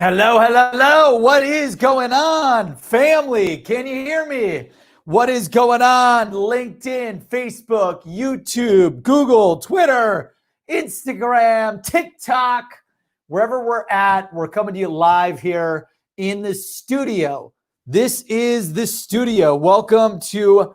Hello, hello, hello. What is going on, family? Can you hear me? What is going on? LinkedIn, Facebook, YouTube, Google, Twitter, Instagram, TikTok, wherever we're at, we're coming to you live here in the studio. This is the studio. Welcome to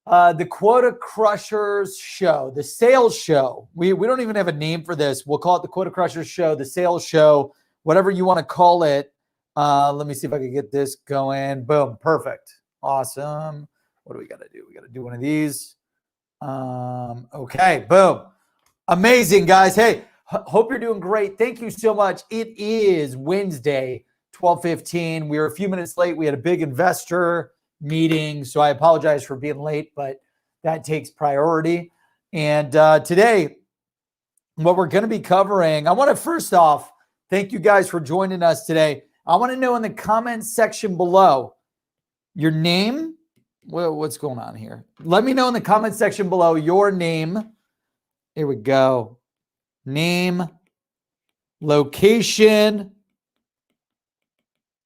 the Quota Crushers Show, the sales show. We don't even have a name for this. We'll call it the Quota Crushers Show, the sales show, whatever you want to call it. Let me see if I can get this going. Boom, perfect. Awesome. What do we got to do? We got to do one of these. Okay, boom. Amazing, guys. Hey, hope you're doing great. Thank you so much. It is Wednesday, 12:15. We were a few minutes late. We had a big investor meeting, so I apologize for being late, but that takes priority. And today, what we're going to be covering, I want to first off, thank you guys for joining us today. I want to know in the comments section below your name. Well, what's going on here? Let me know in the comments section below your name. Here we go. Name, location,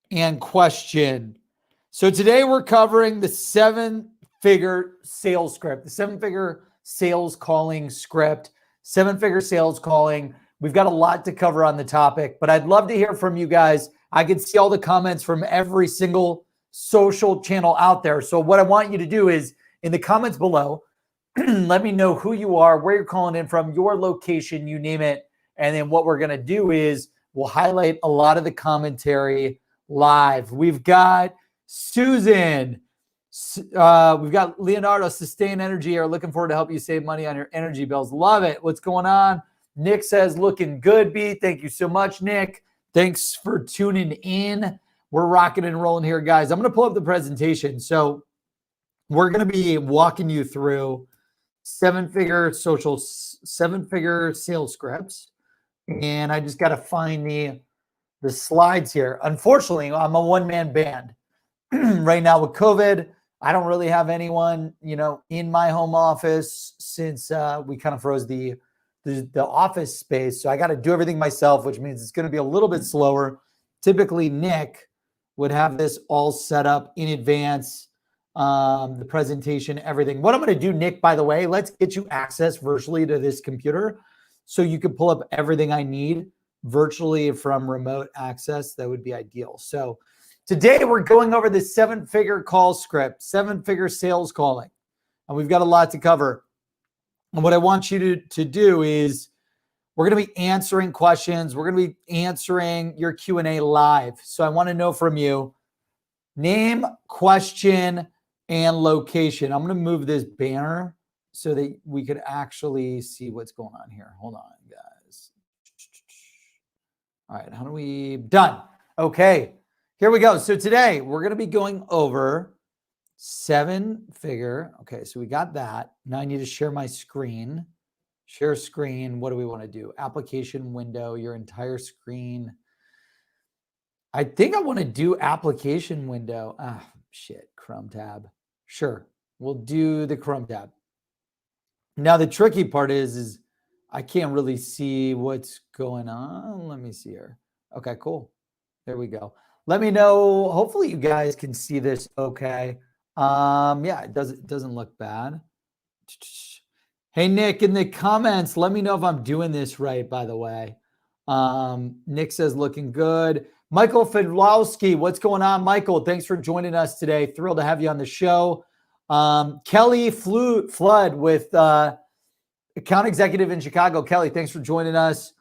and question. So today we're covering the 7-figure sales script, the 7-figure sales calling script, 7-figure sales calling. We've got a lot to cover on the topic, but I'd love to hear from you guys. I can see all the comments from every single social channel out there. So what I want you to do is in the comments below, let me know who you are, where you're calling in from, your location, you name it. And then what we're going to do is we'll highlight a lot of the commentary live. We've got Susan. We've got Leonardo, Sustain Energy are looking forward to help you save money on your energy bills. Love it. What's going on? Nick says, looking good, B. Thank you so much, Nick. Thanks for tuning in. We're rocking and rolling here, guys. I'm going to pull up the presentation. So we're going to be walking you through 7-figure sales scripts. And I just got to find the slides here. Unfortunately, I'm a one-man band. Right now with COVID, I don't really have anyone, in my home office since we kind of froze the office space. So I got to do everything myself, which means it's going to be a little bit slower. Typically, Nick would have this all set up in advance, the presentation, everything. What I'm going to do, Nick, by the way, let's get you access virtually to this computer so you can pull up everything I need virtually from remote access. That would be ideal. So today, we're going over the 7-figure call script, 7-figure sales calling, and we've got a lot to cover. And what I want you to do is we're going to be answering questions. We're going to be answering your Q&A live. So I want to know from you name, question, and location. I'm going to move this banner so that we could actually see what's going on here. Hold on, guys. All right, how do we, done. Okay. Here we go. So today we're going to be going over 7-figure. Okay, so we got that. Now I need to share my screen. Share screen. What do we want to do? Application window, your entire screen. I think I want to do application window. Shit, Chrome tab. Sure, we'll do the Chrome tab. Now the tricky part is I can't really see what's going on. Let me see here. Okay, cool. There we go. Let me know. Hopefully you guys can see this okay. Yeah, it doesn't look bad. Hey, Nick, in the comments, let me know if I'm doing this right, by the way. Nick says looking good. Michael Fedlowski, what's going on, Michael? Thanks for joining us today. Thrilled to have you on the show. Kelly Flood with account executive in Chicago. Kelly, thanks for joining us.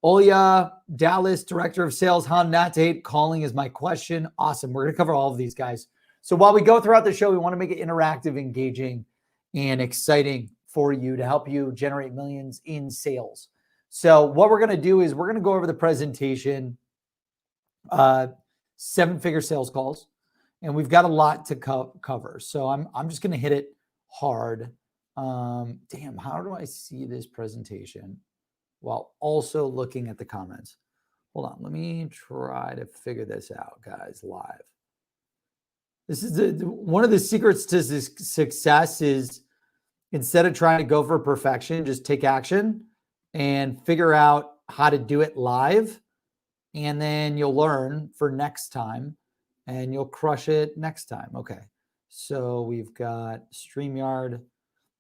Olia Dallas, Director of Sales. How not to hate calling is my question. Awesome. We're going to cover all of these guys. So while we go throughout the show, we want to make it interactive, engaging, and exciting for you to help you generate millions in sales. So what we're going to do is we're going to go over the presentation, 7-figure sales calls, and we've got a lot to cover. So I'm just going to hit it hard. Damn, how do I see this presentation while also looking at the comments? Hold on, let me try to figure this out, guys, live. This is one of the secrets to success is instead of trying to go for perfection, just take action and figure out how to do it live and then you'll learn for next time, and you'll crush it next time. Okay, so we've got StreamYard.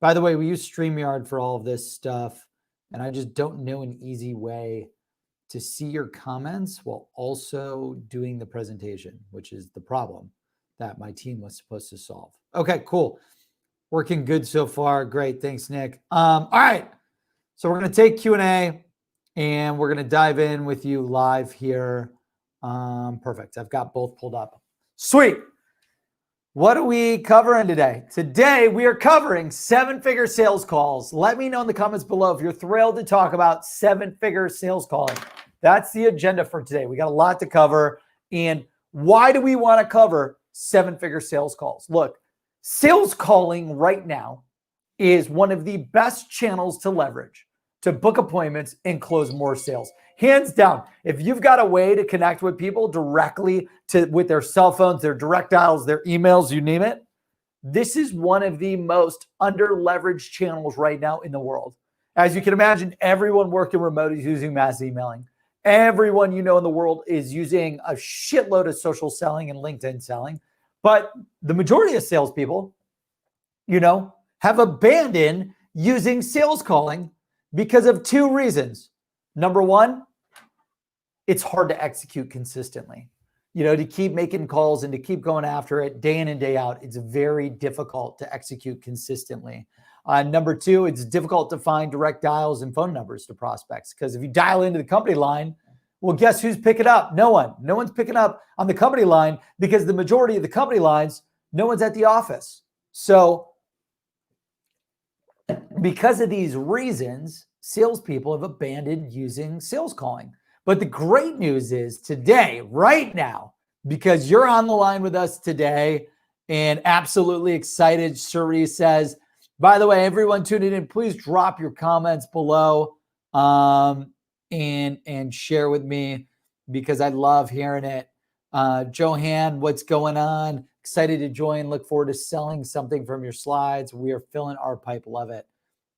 By the way, we use StreamYard for all of this stuff, and I just don't know an easy way to see your comments while also doing the presentation, which is the problem that my team was supposed to solve. Okay, cool. Working good so far. Great. Thanks, Nick. All right. So we're going to take Q&A, and we're going to dive in with you live here. Perfect. I've got both pulled up. Sweet. What are we covering today? Today, we are covering seven-figure sales calls. Let me know in the comments below if you're thrilled to talk about seven-figure sales calling. That's the agenda for today. We got a lot to cover. And why do we want to cover seven-figure sales calls? Look, sales calling right now is one of the best channels to leverage to book appointments and close more sales. Hands down, if you've got a way to connect with people directly with their cell phones, their direct dials, their emails, you name it, this is one of the most under-leveraged channels right now in the world. As you can imagine, everyone working remote is using mass emailing. Everyone you know in the world is using a shitload of social selling and LinkedIn selling. But the majority of salespeople, have abandoned using sales calling because of two reasons. Number one, it's hard to execute consistently. To keep making calls and to keep going after it day in and day out, it's very difficult to execute consistently. Number two, it's difficult to find direct dials and phone numbers to prospects, because if you dial into the company line, well, guess who's picking up? No one. No one's picking up on the company line, because the majority of the company lines, no one's at the office. So because of these reasons, salespeople have abandoned using sales calling. But the great news is today, right now, because you're on the line with us today and absolutely excited, Suri says, by the way, everyone tuning in, please drop your comments below and share with me, because I love hearing it. Johan, what's going on? Excited to join. Look forward to selling something from your slides. We are filling our pipe. Love it.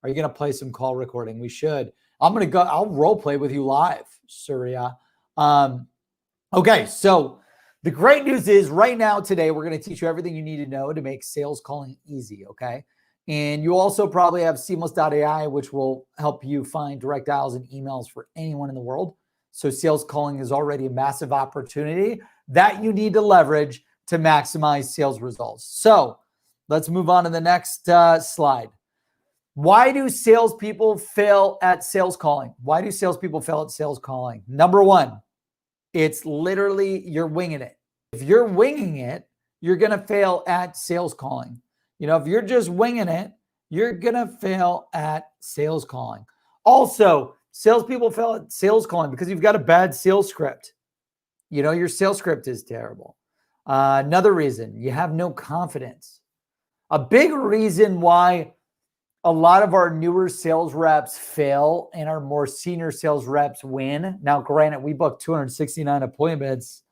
Are you going to play some call recording? We should. I'm going to go. I'll role play with you live, Surya. Okay, so the great news is right now, today, we're going to teach you everything you need to know to make sales calling easy, okay? And you also probably have Seamless.ai, which will help you find direct dials and emails for anyone in the world. So sales calling is already a massive opportunity that you need to leverage to maximize sales results. So let's move on to the next slide. Why do salespeople fail at sales calling? Why do salespeople fail at sales calling? Number one, it's literally you're winging it. If you're winging it, you're going to fail at sales calling. If you're just winging it, you're going to fail at sales calling. Also, salespeople fail at sales calling because you've got a bad sales script. Your sales script is terrible. Another reason, you have no confidence. A big reason why a lot of our newer sales reps fail and our more senior sales reps win. Now, granted, we booked 269 appointments.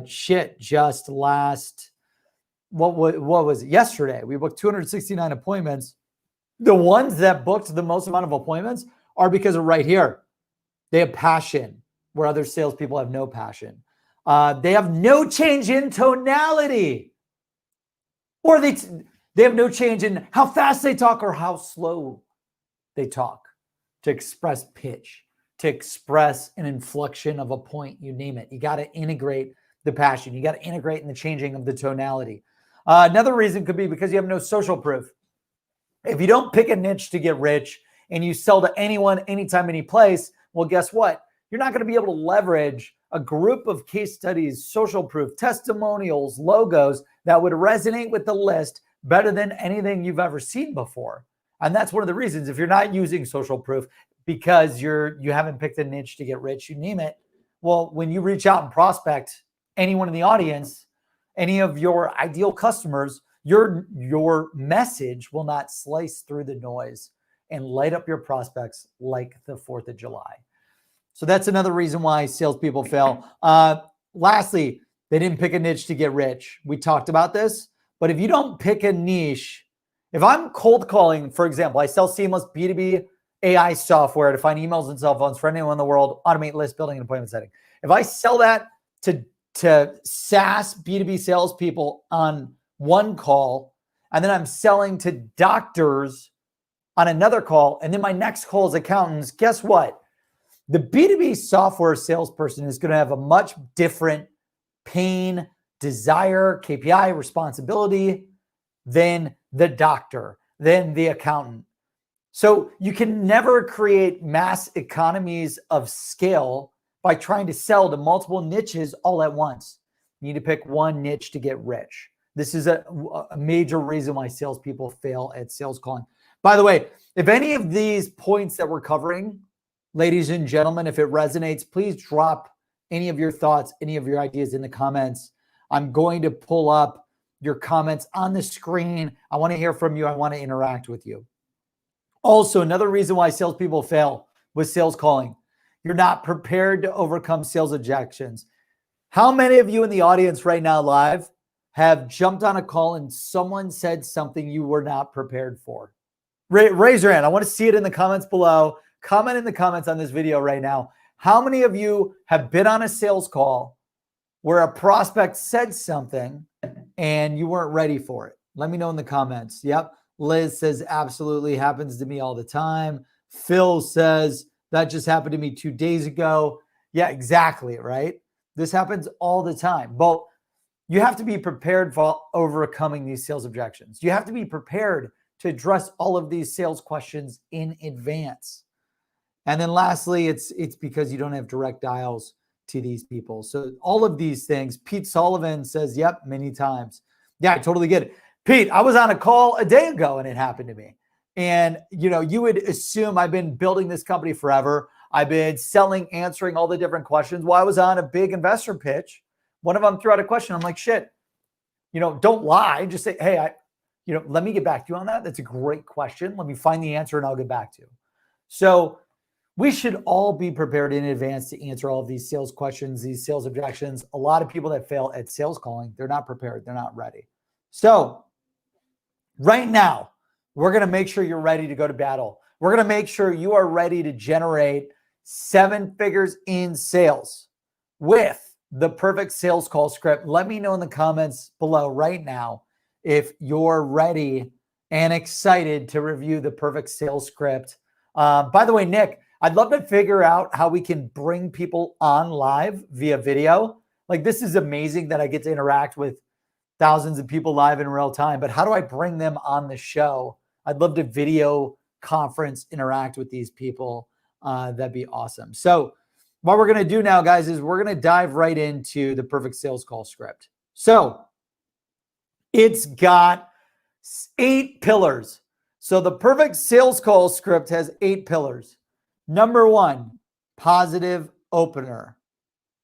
Just last, what was it? Yesterday, we booked 269 appointments. The ones that booked the most amount of appointments are because of right here. They have passion where other salespeople have no passion. They have no change in tonality, or they have no change in how fast they talk or how slow they talk to express pitch, to express an inflection of a point, you name it. You got to integrate the passion. You got to integrate in the changing of the tonality. Another reason could be because you have no social proof. If you don't pick a niche to get rich and you sell to anyone, anytime, any place, well, guess what? You're not going to be able to leverage a group of case studies, social proof, testimonials, logos that would resonate with the list better than anything you've ever seen before. And that's one of the reasons, if you're not using social proof because you haven't picked a niche to get rich, you name it. Well, when you reach out and prospect anyone in the audience, any of your ideal customers, your message will not slice through the noise and light up your prospects like the 4th of July. So that's another reason why salespeople fail. Lastly, they didn't pick a niche to get rich. We talked about this. But if you don't pick a niche, if I'm cold calling, for example, I sell Seamless B2B AI software to find emails and cell phones for anyone in the world, automate list building and appointment setting. If I sell that to SaaS B2B salespeople on one call, and then I'm selling to doctors on another call, and then my next call is accountants, guess what? The B2B software salesperson is going to have a much different pain, desire, KPI, responsibility than the doctor, than the accountant. So you can never create mass economies of scale by trying to sell to multiple niches all at once. You need to pick one niche to get rich. This is a major reason why salespeople fail at sales calling. By the way, if any of these points that we're covering, ladies and gentlemen, if it resonates, please drop any of your thoughts, any of your ideas in the comments. I'm going to pull up your comments on the screen. I want to hear from you. I want to interact with you. Also, another reason why salespeople fail with sales calling, you're not prepared to overcome sales objections. How many of you in the audience right now live have jumped on a call and someone said something you were not prepared for? Raise your hand. I want to see it in the comments below. Comment in the comments on this video right now. How many of you have been on a sales call where a prospect said something and you weren't ready for it? Let me know in the comments. Yep. Liz says, absolutely happens to me all the time. Phil says, that just happened to me 2 days ago. Yeah, exactly, right? This happens all the time. But you have to be prepared for overcoming these sales objections. You have to be prepared to address all of these sales questions in advance. And then lastly, it's because you don't have direct dials to these people. So all of these things, Pete Sullivan says, yep, many times. Yeah, I totally get it. Pete, I was on a call a day ago and it happened to me. And, you would assume I've been building this company forever. I've been selling, answering all the different questions. Well, I was on a big investor pitch. One of them threw out a question. I'm like, shit, don't lie. Just say, hey, let me get back to you on that. That's a great question. Let me find the answer and I'll get back to you. So we should all be prepared in advance to answer all of these sales questions, these sales objections. A lot of people that fail at sales calling, they're not prepared. They're not ready. So right now, we're going to make sure you're ready to go to battle. We're going to make sure you are ready to generate 7 figures in sales with the perfect sales call script. Let me know in the comments below right now if you're ready and excited to review the perfect sales script. By the way, Nick, I'd love to figure out how we can bring people on live via video. Like, this is amazing that I get to interact with thousands of people live in real time, but how do I bring them on the show? I'd love to video conference interact with these people. That'd be awesome. So what we're going to do now, guys, is we're going to dive right into the perfect sales call script. So it's got 8 pillars. So the perfect sales call script has 8 pillars. Number 1, positive opener.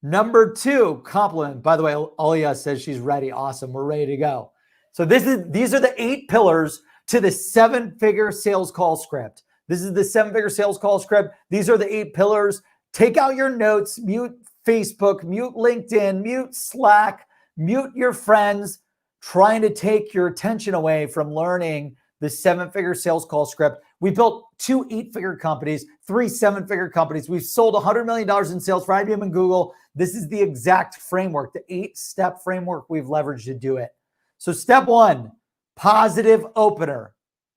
Number 2, compliment. By the way, Alia says she's ready. Awesome. We're ready to go. So these are the 8 pillars to the 7-figure sales call script. This is the 7-figure sales call script. These are the 8 pillars. Take out your notes, mute Facebook, mute LinkedIn, mute Slack, mute your friends, trying to take your attention away from learning the 7-figure sales call script. We built 2 8-figure companies, 3 7-figure companies. We've sold $100 million in sales for IBM and Google. This is the exact framework, the 8-step framework we've leveraged to do it. So step 1, positive opener.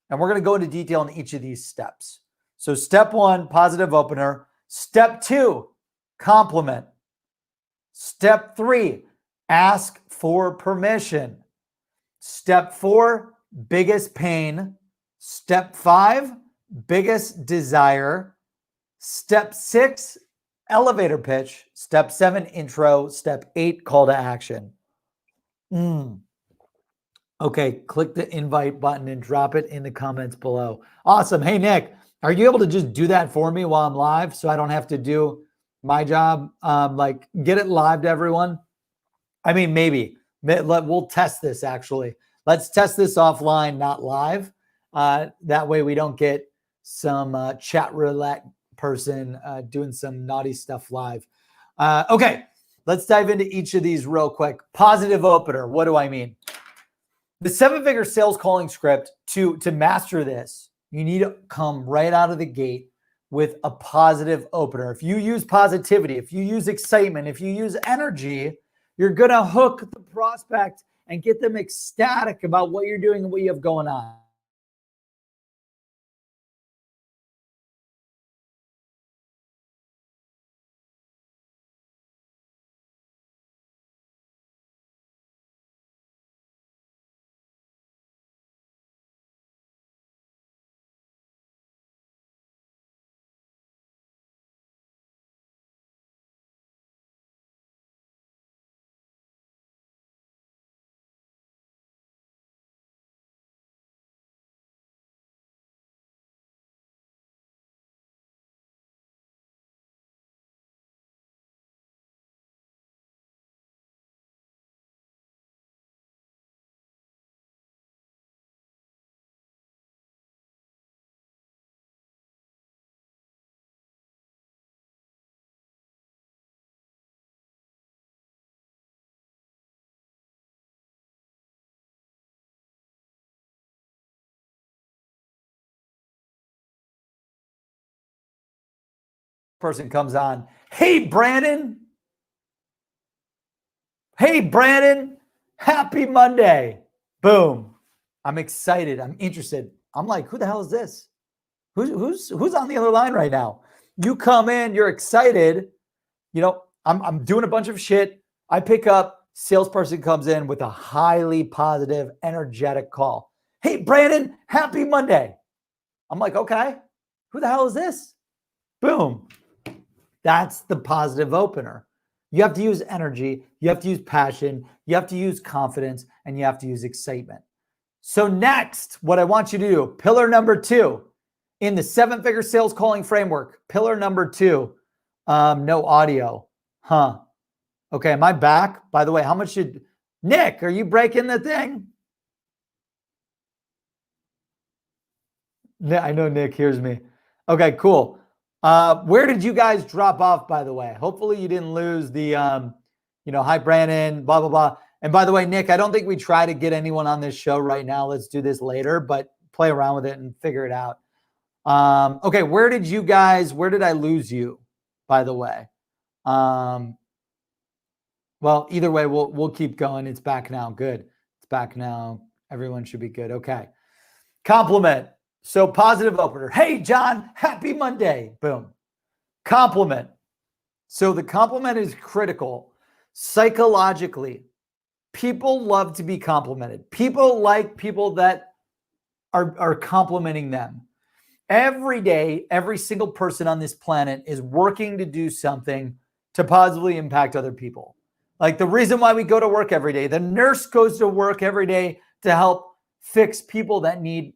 And we're going to go into detail on each of these steps. So step 1, positive opener. Step 2, compliment. Step 3, ask for permission. Step 4, biggest pain. Step 5, biggest desire. Step 6, elevator pitch. Step 7, intro. Step 8, call to action. Okay, click the invite button and drop it in the comments below. Awesome. Hey, Nick, are you able to just do that for me while I'm live so I don't have to do my job? Like, get it live to everyone? I mean, maybe. We'll test this, actually. Let's test this offline, not live. That way we don't get some chat roulette person doing some naughty stuff live. Okay, let's dive into each of these real quick. Positive opener. What do I mean? The 7-figure sales calling script, to master this, you need to come right out of the gate with a positive opener. If you use positivity, if you use excitement, if you use energy, you're going to hook the prospect and get them ecstatic about what you're doing and what you have going on. Person comes on. Hey, Brandon. Hey, Brandon. Happy Monday. Boom. I'm excited. I'm interested. I'm like, who the hell is this? Who's on the other line right now? You come in, you're excited. You know, I'm doing a bunch of shit. I pick up, salesperson comes in with a highly positive, energetic call. Hey, Brandon, happy Monday. I'm like, okay, who the hell is this? Boom. That's the positive opener. You have to use energy, you have to use passion, you have to use confidence, and you have to use excitement. So next, what I want you to do, pillar number 2 in the 7-figure sales calling framework, pillar number 2, no audio. Huh. Okay, am I back? By the way, how much should, Nick, are you breaking the thing? I know Nick hears me. Okay, cool. Where did you guys drop off, by the way? Hopefully you didn't lose the, hi, Brandon, blah, blah, blah. And by the way, Nick, I don't think we try to get anyone on this show right now. Let's do this later, but play around with it and figure it out. Okay, where did I lose you, by the way? Well, either way, we'll keep going. It's back now. Good. It's back now. Everyone should be good. Okay. Compliment. So positive opener. Hey, John, happy Monday. Boom. Compliment. So the compliment is critical. Psychologically, people love to be complimented. People like people that are complimenting them. Every day, every single person on this planet is working to do something to positively impact other people. Like the reason why we go to work every day, the nurse goes to work every day to help fix people that need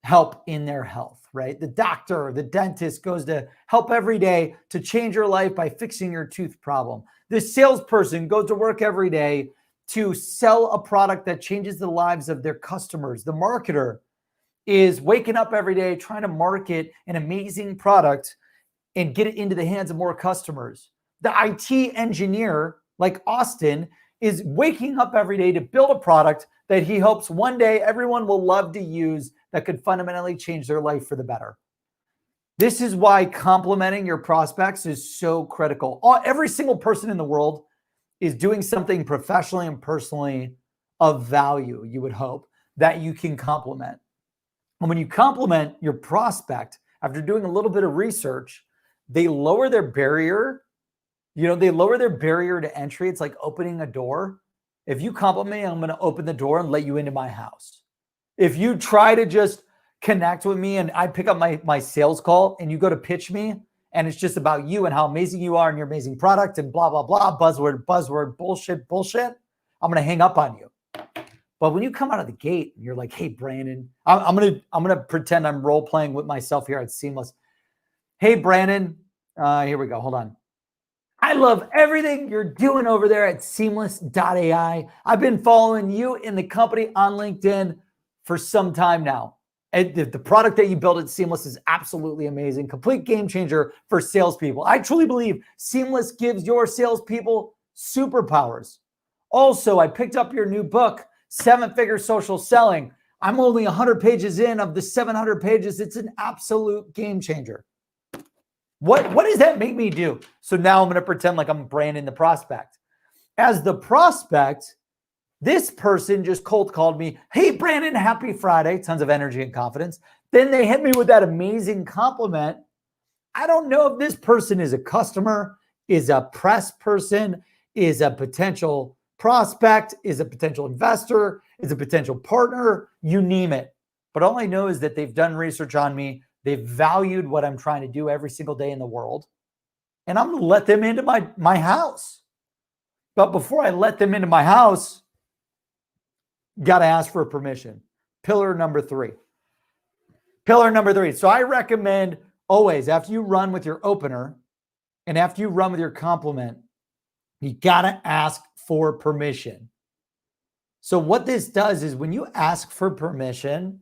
help in their health, right? The doctor or the dentist goes to help every day to change your life by fixing your tooth problem. The salesperson goes to work every day to sell a product that changes the lives of their customers. The marketer is waking up every day trying to market an amazing product and get it into the hands of more customers. The IT engineer, like Austin, is waking up every day to build a product that he hopes one day everyone will love to use that could fundamentally change their life for the better. This is why complimenting your prospects is so critical. Every single person in the world is doing something professionally and personally of value, you would hope, that you can compliment. And when you compliment your prospect, after doing a little bit of research, they lower their barrier. They lower their barrier to entry. It's like opening a door. If you compliment me, I'm going to open the door and let you into my house. If you try to just connect with me and I pick up my sales call and you go to pitch me and it's just about you and how amazing you are and your amazing product and blah, blah, blah, buzzword, bullshit, I'm going to hang up on you. But when you come out of the gate and you're like, hey, Brandon, I'm gonna pretend I'm role playing with myself here at Seamless. Hey, Brandon, here we go. Hold on. I love everything you're doing over there at Seamless.ai. I've been following you in the company on LinkedIn for some time now. And the product that you built at Seamless is absolutely amazing. Complete game changer for salespeople. I truly believe Seamless gives your salespeople superpowers. Also, I picked up your new book, 7-Figure Social Selling. I'm only 100 pages in of the 700 pages. It's an absolute game changer. What does that make me do? So now I'm going to pretend like I'm Brandon the prospect. As the prospect, this person just cold called me. Hey, Brandon, happy Friday. Tons of energy and confidence. Then they hit me with that amazing compliment. I don't know if this person is a customer, is a press person, is a potential prospect, is a potential investor, is a potential partner, you name it. But all I know is that they've done research on me. They've valued what I'm trying to do every single day in the world. And I'm going to let them into my house. But before I let them into my house, got to ask for permission. Pillar number 3. Pillar number 3. So I recommend always, after you run with your opener and after you run with your compliment, you got to ask for permission. So what this does is when you ask for permission,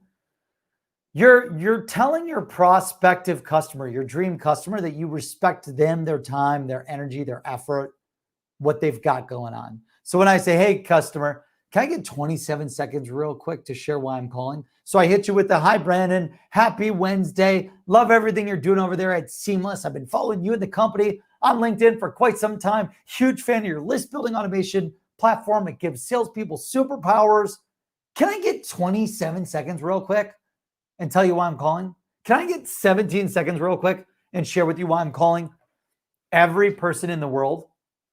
you're telling your prospective customer, your dream customer, that you respect them, their time, their energy, their effort, what they've got going on. So when I say, hey, customer, can I get 27 seconds real quick to share why I'm calling? So I hit you with the, hi, Brandon, happy Wednesday. Love everything you're doing over there at Seamless. I've been following you and the company on LinkedIn for quite some time. Huge fan of your list building automation platform. It gives salespeople superpowers. Can I get 27 seconds real quick and tell you why I'm calling? Can I get 17 seconds real quick and share with you why I'm calling? Every person in the world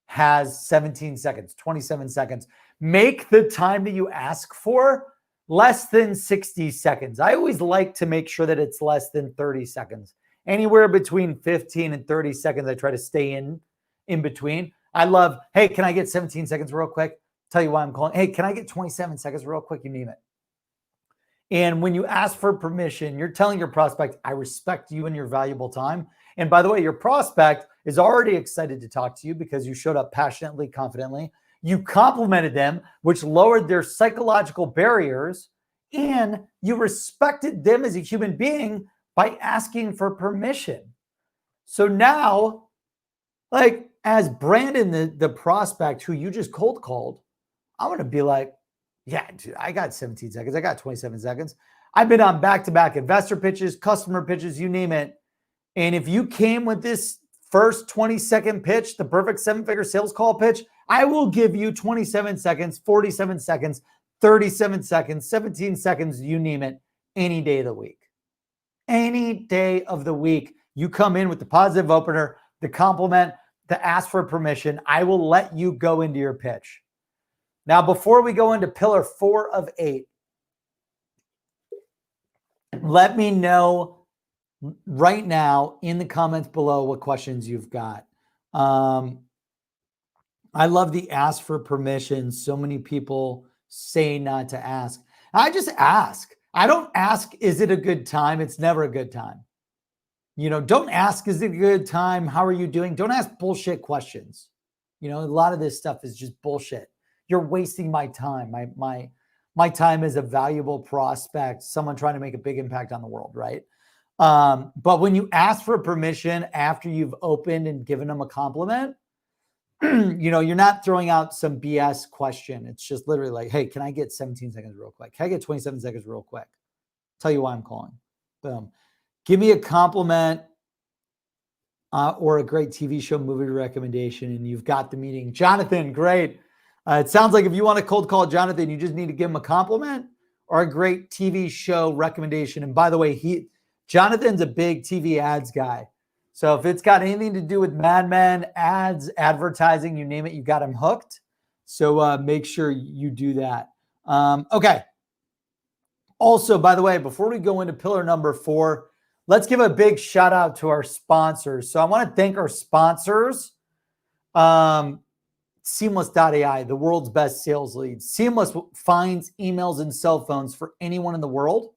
has 17 seconds, 27 seconds. Make the time that you ask for less than 60 seconds. I always like to make sure that it's less than 30 seconds. Anywhere between 15 and 30 seconds, I try to stay in between. I love, hey, can I get 17 seconds real quick? Tell you why I'm calling. Hey, can I get 27 seconds real quick? You name it. And when you ask for permission, you're telling your prospect, I respect you and your valuable time. And by the way, your prospect is already excited to talk to you because you showed up passionately, confidently. You complimented them, which lowered their psychological barriers, and you respected them as a human being by asking for permission. So now, like, as Brandon, the prospect who you just cold called, I'm going to be like, yeah, dude, I got 17 seconds. I got 27 seconds. I've been on back-to-back investor pitches, customer pitches, you name it. And if you came with this first 20-second pitch, the perfect 7-figure sales call pitch, I will give you 27 seconds, 47 seconds, 37 seconds, 17 seconds, you name it, any day of the week. Any day of the week, you come in with the positive opener, the compliment, the ask for permission. I will let you go into your pitch. Now, before we go into pillar 4 of 8, let me know right now in the comments below what questions you've got. I love the ask for permission. So many people say not to ask. I just ask. I don't ask, is it a good time? It's never a good time. You know, don't ask, is it a good time? How are you doing? Don't ask bullshit questions. You know, a lot of this stuff is just bullshit. You're wasting my time. My time is a valuable prospect, someone trying to make a big impact on the world, right? But when you ask for permission after you've opened and given them a compliment, you know, you're not throwing out some BS question. It's just literally like, hey, can I get 17 seconds real quick? Can I get 27 seconds real quick? Tell you why I'm calling. Boom. Give me a compliment or a great TV show movie recommendation, and you've got the meeting. Jonathan, great. It sounds like if you want to cold call Jonathan, you just need to give him a compliment or a great TV show recommendation. And by the way, Jonathan's a big TV ads guy. So if it's got anything to do with Mad Men, ads, advertising, you name it, you got him hooked. So make sure you do that. Okay. Also, by the way, before we go into pillar number 4, let's give a big shout out to our sponsors. So I want to thank our sponsors. Seamless.ai, the world's best sales leads. Seamless finds emails and cell phones for anyone in the world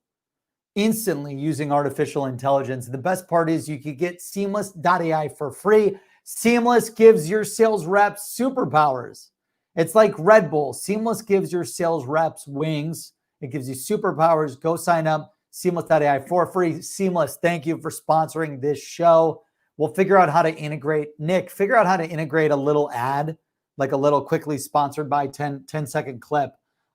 instantly using artificial intelligence. The best part is you could get Seamless.ai for free. Seamless gives your sales reps superpowers. It's like Red Bull. Seamless gives your sales reps wings. It gives you superpowers. Go sign up. Seamless.ai for free. Seamless, thank you for sponsoring this show. We'll figure out how to integrate. Nick, figure out how to integrate a little ad, like a little quickly sponsored by 10-second clip.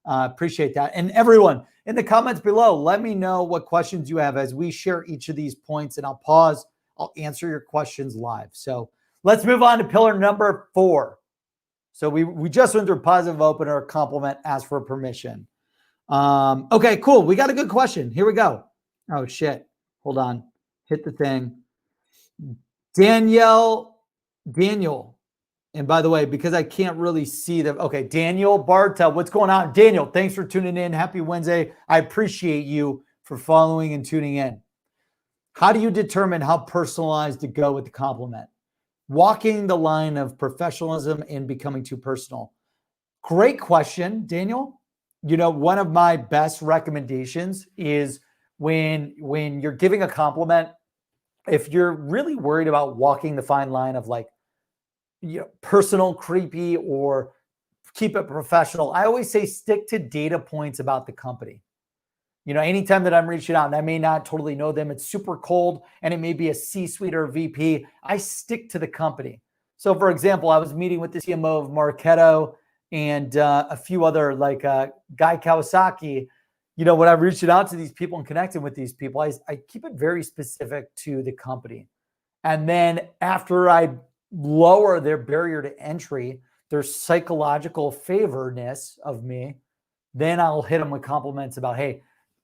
Appreciate that. And everyone in the comments below, let me know what questions you have as we share each of these points, and I'll pause I'll answer your questions live. So let's move on to pillar number 4. So we just went through positive opener, compliment, ask for permission. Okay, cool. We got a good question. Here we go. Oh shit. Hold on. Hit the thing. Daniel. And by the way, because I can't really see them. Okay, Daniel Barta, what's going on? Daniel, thanks for tuning in. Happy Wednesday. I appreciate you for following and tuning in. How do you determine how personalized to go with the compliment? Walking the line of professionalism and becoming too personal. Great question, Daniel. You know, one of my best recommendations is when you're giving a compliment, if you're really worried about walking the fine line of like, you know, personal, creepy, or keep it professional, I always say stick to data points about the company. You know, anytime that I'm reaching out and I may not totally know them, it's super cold and it may be a C-suite or a VP, I stick to the company. So for example, I was meeting with the CMO of Marketo and a few other like Guy Kawasaki. You know, when I'm reaching out to these people and connecting with these people, I keep it very specific to the company. And then after I lower their barrier to entry, their psychological favorness of me, then I'll hit them with compliments about, hey,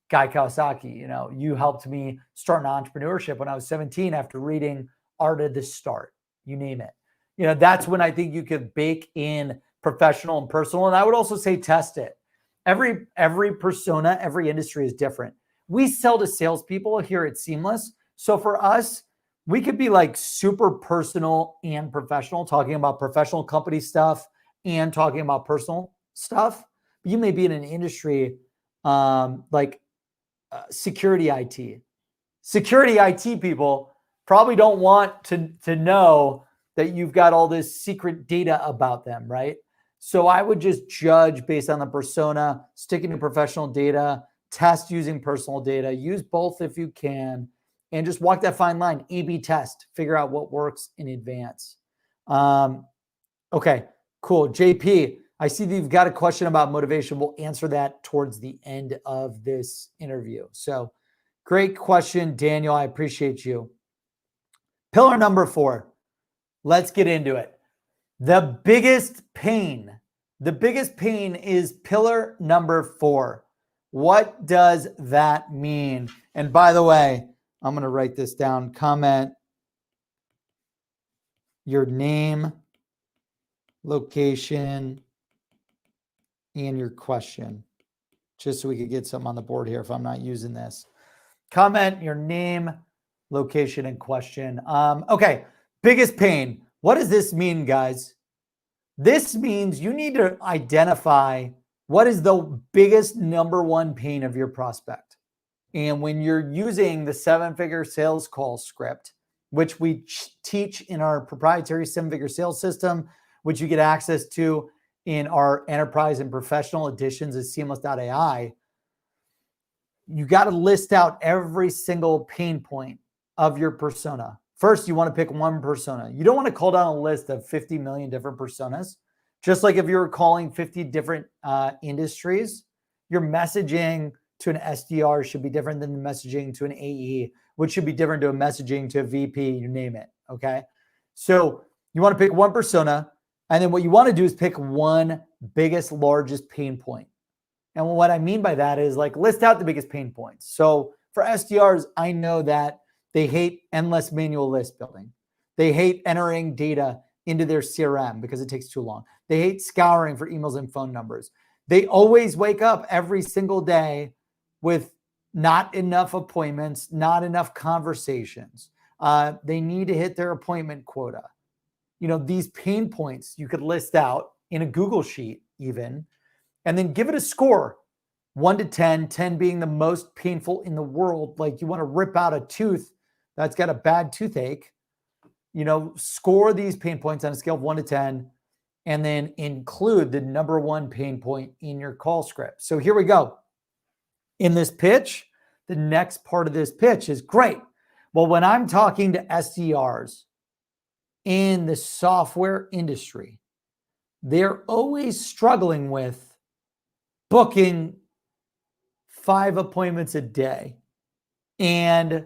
Guy Kawasaki, you know, you helped me start an entrepreneurship when I was 17 after reading Art of the Start, you name it. You know, that's when I think you could bake in professional and personal. And I would also say test it. Every persona, every industry is different. We sell to salespeople here at Seamless. So for us, we could be like super personal and professional, talking about professional company stuff and talking about personal stuff. You may be in an industry like security IT. Security IT people probably don't want to know that you've got all this secret data about them, right? So I would just judge based on the persona, sticking to professional data, test using personal data, use both if you can, and just walk that fine line, A/B test, figure out what works in advance. Okay, cool. JP, I see that you've got a question about motivation. We'll answer that towards the end of this interview. So great question, Daniel. I appreciate you. Pillar number 4. Let's get into it. The biggest pain is pillar number 4. What does that mean? And by the way, I'm going to write this down. Comment your name, location, and your question, just so we could get something on the board here if I'm not using this. Comment your name, location, and question. Okay, biggest pain. What does this mean, guys? This means you need to identify what is the biggest number one pain of your prospect. And when you're using the 7-figure sales call script, which we teach in our proprietary 7-figure sales system, which you get access to in our enterprise and professional editions at seamless.ai, you got to list out every single pain point of your persona. First, you want to pick one persona. You don't want to call down a list of 50 million different personas. Just like if you were calling 50 different industries, your messaging to an SDR should be different than the messaging to an AE, which should be different to a messaging to a VP, you name it, okay? So you want to pick one persona, and then what you want to do is pick one biggest, largest pain point. And what I mean by that is like list out the biggest pain points. So for SDRs, I know that they hate endless manual list building. They hate entering data into their CRM because it takes too long. They hate scouring for emails and phone numbers. They always wake up every single day with not enough appointments, not enough conversations. They need to hit their appointment quota. You know, these pain points you could list out in a Google sheet even, and then give it a score, 1 to 10, 10 being the most painful in the world. Like you want to rip out a tooth that's got a bad toothache, you know, score these pain points on a scale of 1 to 10, and then include the number one pain point in your call script. So here we go. In this pitch, the next part of this pitch is great. Well, when I'm talking to SDRs in the software industry, they're always struggling with booking 5 appointments a day and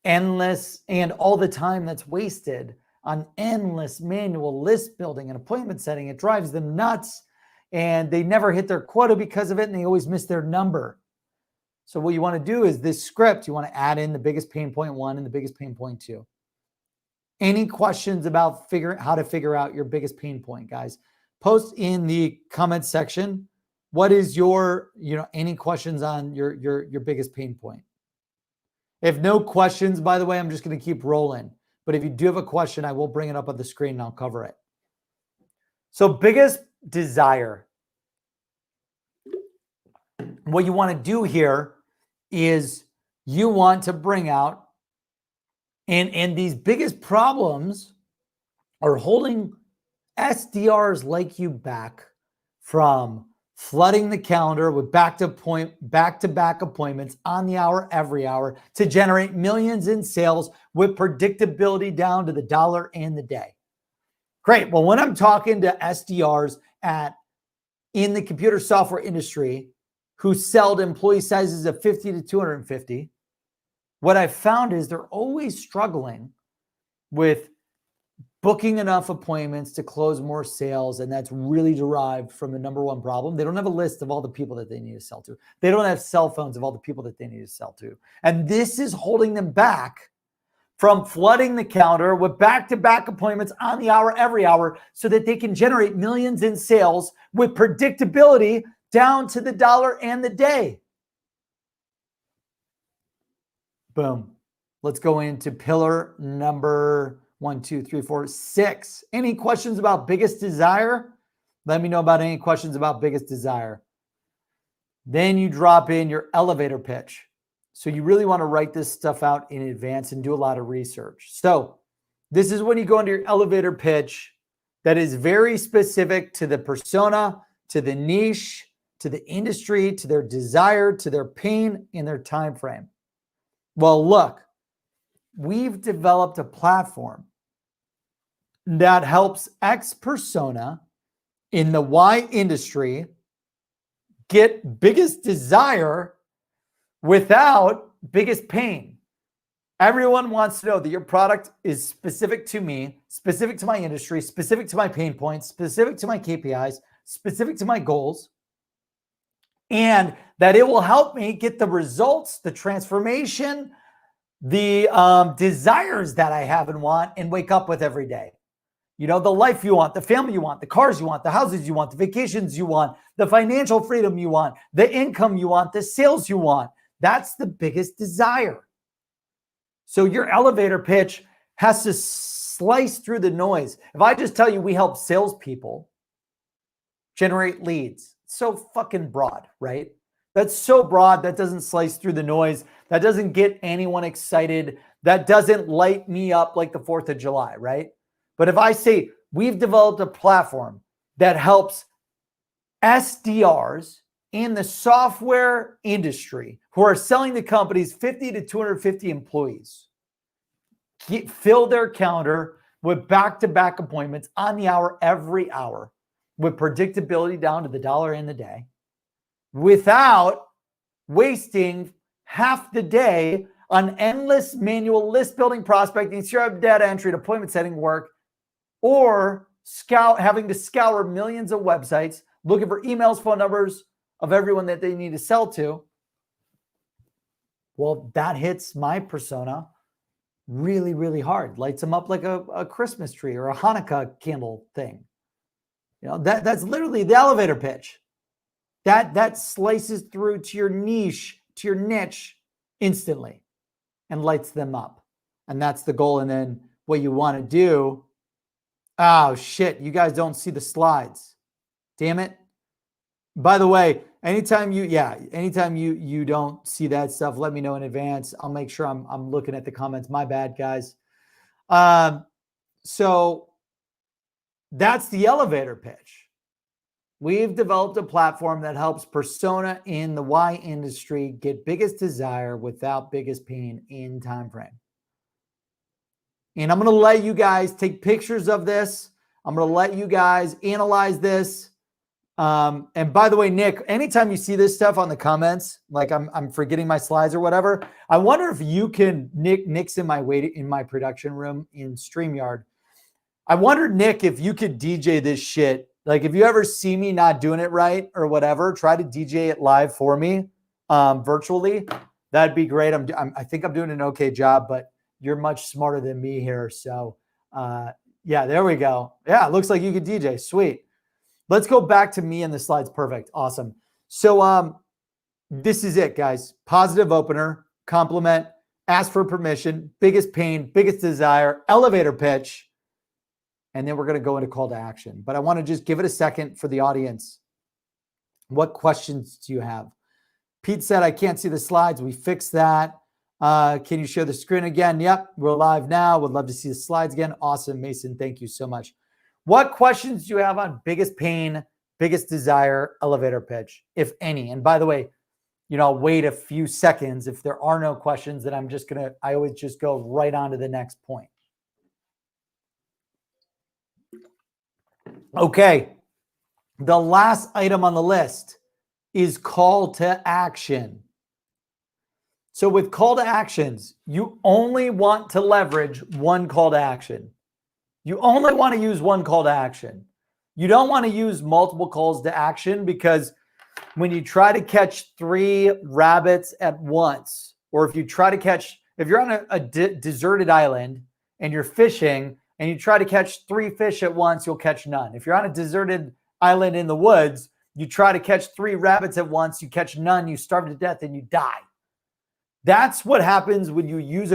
endless and all the time that's wasted on endless manual list building and appointment setting. It drives them nuts, and they never hit their quota because of it, and they always miss their number. So what you want to do is this script, you want to add in the biggest pain point 1 and the biggest pain point 2. Any questions about how to figure out your biggest pain point, guys? Post in the comment section. What is your, any questions on your biggest pain point? If no questions, by the way, I'm just going to keep rolling. But if you do have a question, I will bring it up on the screen and I'll cover it. So biggest desire. What you want to do here is you want to bring out, and these biggest problems are holding SDRs like you back from flooding the calendar with back-to-back appointments on the hour, every hour, to generate millions in sales with predictability down to the dollar and the day. Great. Well, when I'm talking to SDRs in the computer software industry who sell to employee sizes of 50 to 250, what I've found is they're always struggling with booking enough appointments to close more sales, and that's really derived from the number one problem. They don't have a list of all the people that they need to sell to. They don't have cell phones of all the people that they need to sell to. And this is holding them back from flooding the calendar with back-to-back appointments on the hour, every hour, so that they can generate millions in sales with predictability down to the dollar and the day. Boom. Let's go into pillar number 1, 2, 3, 4, 6. Any questions about biggest desire? Let me know about any questions about biggest desire. Then you drop in your elevator pitch. So you really want to write this stuff out in advance and do a lot of research. So this is when you go into your elevator pitch that is very specific to the persona, to the niche, to the industry, to their desire, to their pain, and their time frame. Well, look, we've developed a platform that helps X persona in the Y industry get biggest desire without biggest pain. Everyone wants to know that your product is specific to me, specific to my industry, specific to my pain points, specific to my KPIs, specific to my goals, and that it will help me get the results, the transformation, the desires that I have and want and wake up with every day. You know, the life you want, the family you want, the cars you want, the houses you want, the vacations you want, the financial freedom you want, the income you want, the sales you want. That's the biggest desire. So your elevator pitch has to slice through the noise. If I just tell you we help salespeople generate leads, so fucking broad, right? That's so broad. That doesn't slice through the noise. That doesn't get anyone excited. That doesn't light me up like the 4th of July, right? But if I say we've developed a platform that helps SDRs in the software industry who are selling to companies 50 to 250 employees, fill their calendar with back-to-back appointments on the hour, every hour, with predictability down to the dollar and the day, without wasting half the day on endless manual list building, prospecting, CRM data entry, and appointment setting work, or having to scour millions of websites, looking for emails, phone numbers of everyone that they need to sell to. Well, that hits my persona really, really hard. Lights them up like a Christmas tree or a Hanukkah candle thing. You know, that's literally the elevator pitch. That slices through to your niche, to your niche instantly and lights them up. And that's the goal. And then what you want to do, oh shit, you guys don't see the slides. Damn it. By the way, anytime you don't see that stuff, let me know in advance. I'll make sure I'm looking at the comments. My bad, guys. So that's the elevator pitch. We've developed a platform that helps persona in the Y industry get biggest desire without biggest pain in time frame. And I'm going to let you guys take pictures of this. I'm going to let you guys analyze this. And by the way, Nick, anytime you see this stuff on the comments, like I'm forgetting my slides or whatever, I wonder if you can, Nick's in my production room in StreamYard. I wonder, Nick, if you could DJ this shit. Like if you ever see me not doing it right or whatever, try to DJ it live for me virtually. That'd be great. I think I'm doing an okay job, but you're much smarter than me here. So yeah, there we go. Yeah, it looks like you could DJ. Sweet. Let's go back to me and the slides. Perfect. Awesome. So this is it, guys. Positive opener, compliment, ask for permission, biggest pain, biggest desire, elevator pitch. And then we're going to go into call to action. But I want to just give it a second for the audience. What questions do you have? Pete said, I can't see the slides. We fixed that. Can you share the screen again? Yep, we're live now. Would love to see the slides again. Awesome, Mason. Thank you so much. What questions do you have on biggest pain, biggest desire, elevator pitch, if any? And by the way, I'll wait a few seconds. If there are no questions, then I always just go right on to the next point. Okay. The last item on the list is call to action. So with call to actions, you only want to leverage one call to action. You only want to use one call to action. You don't want to use multiple calls to action because when you try to catch 3 rabbits at once, or if you're on a deserted island and you're fishing and you try to catch 3 fish at once, you'll catch none. If you're on a deserted island in the woods, you try to catch 3 rabbits at once, you catch none, you starve to death and you die. That's what happens when you use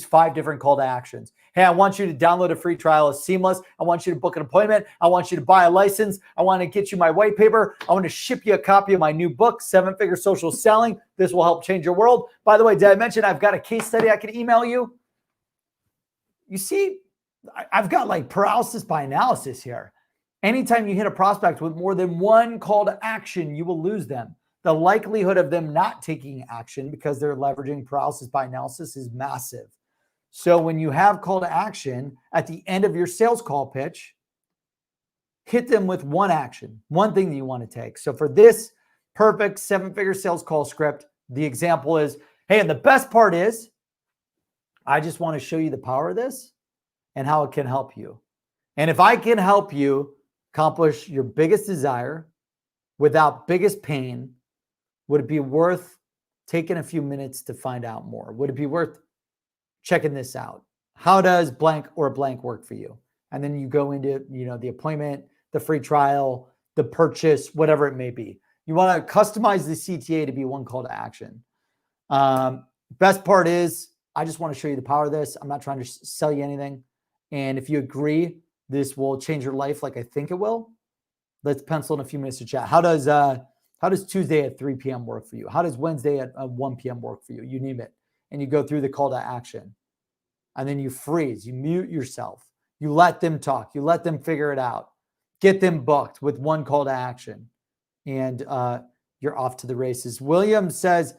5 different call to actions. Hey, I want you to download a free trial. It's seamless. I want you to book an appointment. I want you to buy a license. I want to get you my white paper. I want to ship you a copy of my new book, 7-Figure Social Selling. This will help change your world. By the way, did I mention I've got a case study I can email you? You see, I've got like paralysis by analysis here. Anytime you hit a prospect with more than one call to action, you will lose them. The likelihood of them not taking action because they're leveraging paralysis by analysis is massive. So when you have call to action at the end of your sales call pitch, hit them with one action, one thing that you want to take. So for this perfect 7-figure sales call script, the example is, hey, and the best part is, I just want to show you the power of this and how it can help you. And if I can help you accomplish your biggest desire without biggest pain, would it be worth taking a few minutes to find out more? Would it be worth checking this out? How does blank or blank work for you? And then you go into, the appointment, the free trial, the purchase, whatever it may be. You want to customize the CTA to be one call to action. Best part is, I just want to show you the power of this. I'm not trying to sell you anything. And if you agree, this will change your life like I think it will. Let's pencil in a few minutes to chat. How does Tuesday at 3 p.m. work for you? How does Wednesday at 1 p.m. work for you? You name it. And you go through the call to action. And then you freeze. You mute yourself. You let them talk. You let them figure it out. Get them booked with one call to action. And you're off to the races. William says,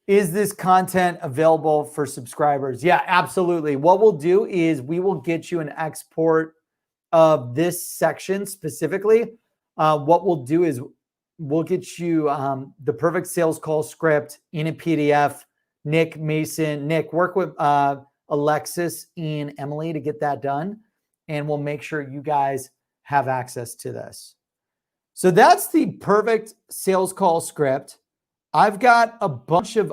is this content available for subscribers? Yeah, absolutely. What we'll do is we will get you an export of this section specifically. What we'll do is we'll get you the perfect sales call script in a PDF. Nick, Mason, work with Alexis and Emily to get that done. And we'll make sure you guys have access to this. So that's the perfect sales call script. I've got a bunch of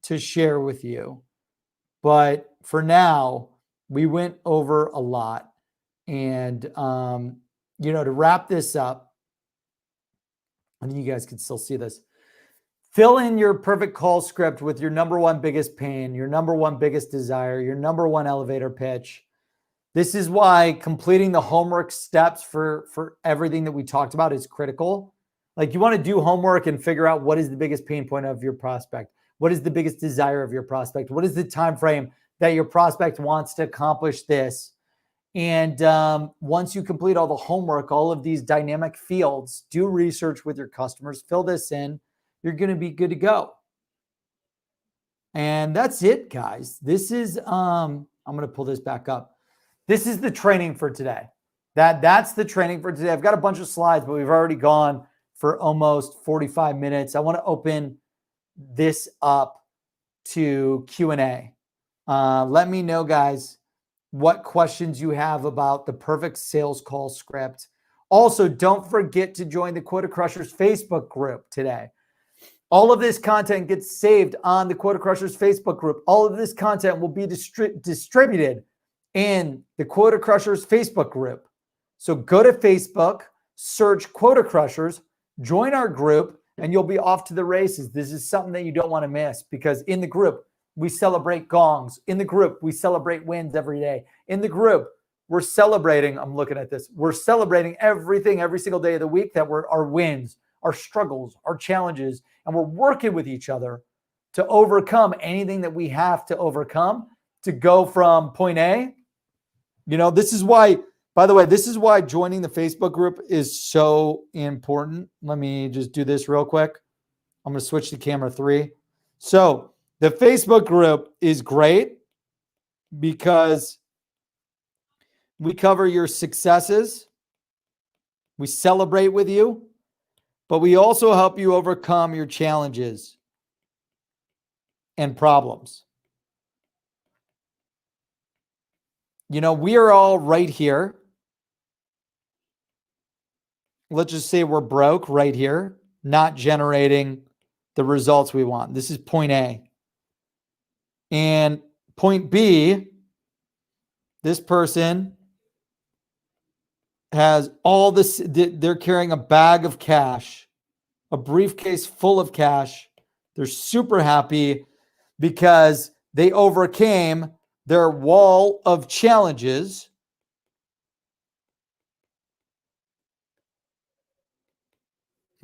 to share with you. But for now, we went over a lot. And, to wrap this up, I think you guys can still see this. Fill in your perfect call script with your number one biggest pain, your number one biggest desire, your number one elevator pitch. This is why completing the homework steps for everything that we talked about is critical. Like you want to do homework and figure out what is the biggest pain point of your prospect. What is the biggest desire of your prospect? What is the time frame that your prospect wants to accomplish this? And once you complete all the homework, all of these dynamic fields, do research with your customers, fill this in, you're going to be good to go. And that's it, guys. This is, I'm going to pull this back up. This is the training for today. That's the training for today. I've got a bunch of slides, but we've already gone for almost 45 minutes. I want to open this up to Q&A. Let me know, guys, what questions you have about the perfect sales call script. Also, don't forget to join the Quota Crushers Facebook group today. All of this content gets saved on the Quota Crushers Facebook group. All of this content will be distributed in the Quota Crushers Facebook group. So go to Facebook, search Quota Crushers, join our group, and you'll be off to the races. This is something that you don't want to miss, because in the group, we celebrate gongs. In the group, we celebrate wins every day. In the group, we're celebrating, I'm looking at this, we're celebrating everything every single day of the week that were our wins, our struggles, our challenges, and we're working with each other to overcome anything that we have to overcome to go from point A. You know, this is why, by the way, this is why joining the Facebook group is so important. Let me just do this real quick. I'm going to switch to camera 3. So the Facebook group is great because we cover your successes. We celebrate with you, but we also help you overcome your challenges and problems. You know, we are all right here. Let's just say we're broke right here, not generating the results we want. This is point A. And point B, this person has all this, they're carrying a bag of cash, a briefcase full of cash. They're super happy because they overcame their wall of challenges.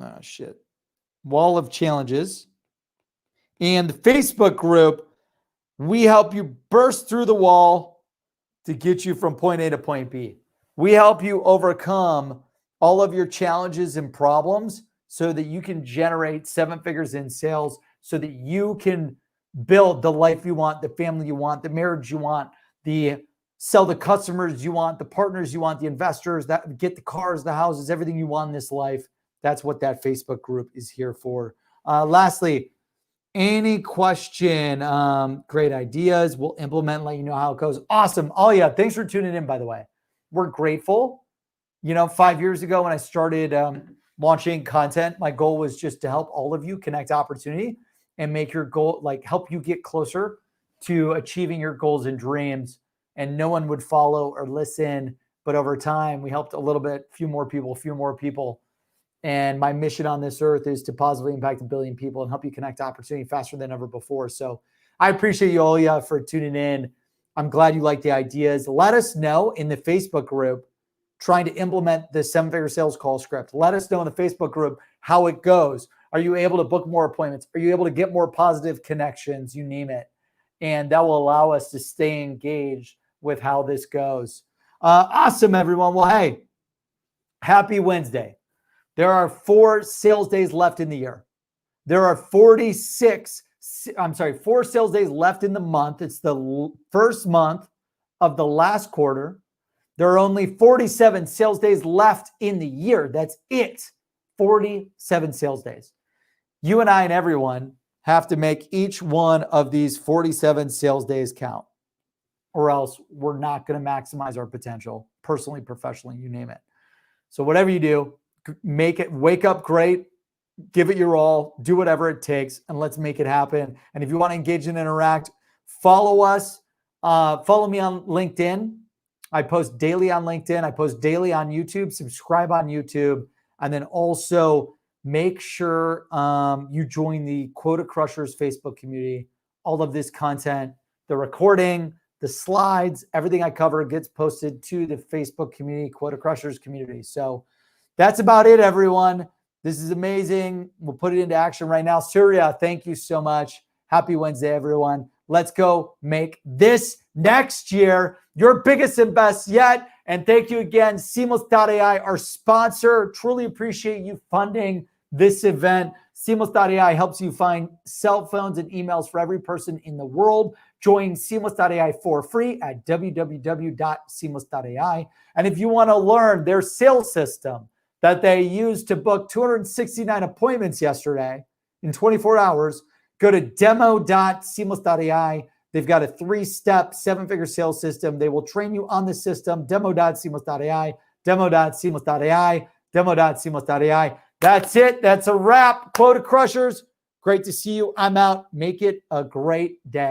Oh, shit. Wall of challenges. And the Facebook group, we help you burst through the wall to get you from point A to point B. We help you overcome all of your challenges and problems so that you can generate 7 figures in sales, so that you can build the life you want, the family you want, the marriage you want, sell the customers you want, the partners you want, the investors that get the cars, the houses, everything you want in this life. That's what that Facebook group is here for. Lastly, any question, great ideas, we'll implement, let you know how it goes. Awesome. Oh yeah, thanks for tuning in, by the way. We're grateful. You know, 5 years ago when I started launching content, my goal was just to help all of you connect opportunity and make your goal, like help you get closer to achieving your goals and dreams. And no one would follow or listen. But over time, we helped a little bit, few more people. And my mission on this earth is to positively impact 1 billion people and help you connect opportunity faster than ever before. So I appreciate you all for tuning in. I'm glad you like the ideas. Let us know in the Facebook group, trying to implement the 7-figure sales call script. Let us know in the Facebook group how it goes. Are you able to book more appointments? Are you able to get more positive connections? You name it. And that will allow us to stay engaged with how this goes. Awesome, everyone. Well, hey, happy Wednesday. There are 4 sales days left in the year. There are 4 sales days left in the month. It's the first month of the last quarter. There are only 47 sales days left in the year. That's it. 47 sales days. You and I and everyone have to make each one of these 47 sales days count, or else we're not going to maximize our potential, personally, professionally, you name it. So whatever you do, make it, wake up great, give it your all, do whatever it takes, and let's make it happen. And if you want to engage and interact, follow us. Follow me on LinkedIn. I post daily on LinkedIn. I post daily on YouTube. Subscribe on YouTube. And then also make sure you join the Quota Crushers Facebook community. All of this content, the recording, the slides, everything I cover gets posted to the Facebook community, Quota Crushers community. So that's about it, everyone. This is amazing. We'll put it into action right now. Surya, thank you so much. Happy Wednesday, everyone. Let's go make this next year your biggest and best yet. And thank you again, Seamless.ai, our sponsor. Truly appreciate you funding this event. Seamless.ai helps you find cell phones and emails for every person in the world Join Seamless.ai for free at www.seamless.ai. And if you want to learn their sales system that they used to book 269 appointments yesterday in 24 hours, go to demo.seamless.ai. They've got a 3-step, 7-figure sales system. They will train you on the system. Demo.seamless.ai, demo.seamless.ai, demo.seamless.ai. That's it. That's a wrap. Quota Crushers, great to see you. I'm out. Make it a great day.